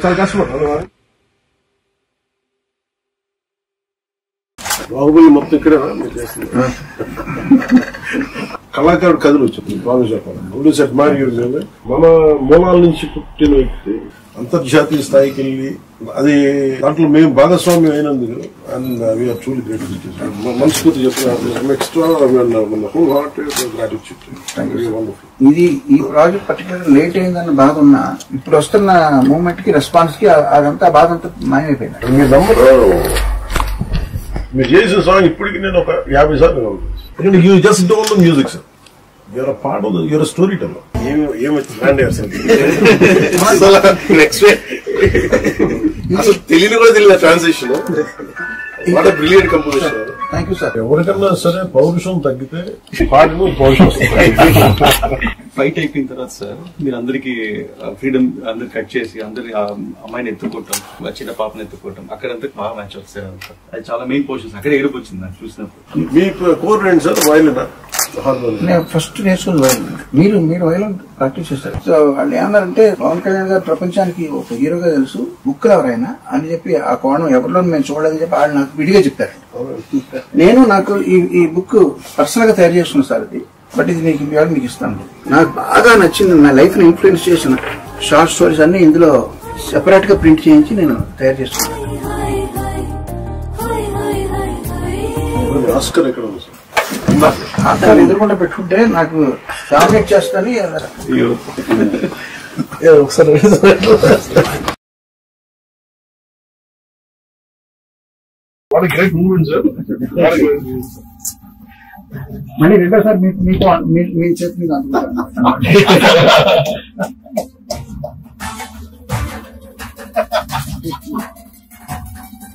చాలా కష్టపడ్డాను. బాహుబలి మొత్తం ఇక్కడే మీరు చేస్తుంది. కళాకారుడు కథలు వచ్చింది బాగా చెప్పాలి. మన మూలాల నుంచి పుట్టిన వ్యక్తి అంతర్జాతీయ స్థాయికి వెళ్ళి అది దాంట్లో మేము భాగస్వామ్యం అయినందుకు అండ్ వీఆర్ ట్రూలీ గ్రేట్. మనస్ఫూర్తి చెప్తున్నారు. Extra whole hearted gratitude. ఇది ఈ ప్రాజెక్ట్ పర్టికులర్ లేట్ అయిందన్న బాధ ఉన్నా ఇప్పుడు వస్తున్న మూమెంట్ కి రెస్పాన్స్ కి అదంతా బాధ అంతా మాయమైపోయింది. మీ నంబర్ మీరు చేసిన సాంగ్ ఇప్పటికి నేను ఒక 50 సార్లు ఎందుకంటే you just don't know music sir. You're part of your story teller. అసలు తెలియని కూడా తెలియదు transition. What a brilliant composition. Thank you sir. ఎవరికన్నా సరే పౌరుషం తగ్గితే పాటలు పౌరుషం ఫైట్ అయిపోయిన తర్వాత సార్ మీరు అందరికి ఫ్రీడమ్ అందరు కట్ చేసి అందరి అమ్మాయిని ఎత్తుకోవటం, చిన్న పాపని ఎత్తుకోవటం, అక్కడంతా బాగా మ్యాచ్ వస్తాయి. అది చాలా మెయిన్ పోర్షన్స్. అక్కడ ఏడుపు వచ్చింది నాకు చూసినప్పుడు. మీ కోర్ ఏంటి సార్? వైలినా? నేను ఫస్ట్ నేర్చుకుని వైలిన్. మీరు వైలిన్ ప్రాక్టీస్ చేస్తారు. సో వాళ్ళు ఏమన్నారంటే పవన్ కళ్యాణ్ గారు ప్రపంచానికి ఒక హీరోగా తెలుసు, బుక్ ఎవరైనా అని చెప్పి ఆ కోణం ఎవరిలో మేము చూడదని చెప్పి వాళ్ళు నాకు విడిగా చెప్తారు. నేను నాకు ఈ బుక్ పర్సనల్ గా తయారు చేసుకున్నాను సార్. ఇది బట్ ఇది మీకు ఇస్తాను. నాకు బాగా నచ్చింది, నా లైఫ్ ని ఇన్ఫ్లుయెన్స్ చేసిన షార్ట్ స్టోరీస్ అన్ని ఇందులో సెపరేట్ గా ప్రింట్ చేయించి నేను తయారు చేసుకున్నాను. ఆస్కర్ ఎక్కడ ఉంది సార్? అతను ఎదురుకుండా పెట్టుకుంటే నాకు డామినేట్ చేస్తాను. ఒకసారి what a great moment sir. మళ్ళీ రెండోసారి మీ చేతి మీద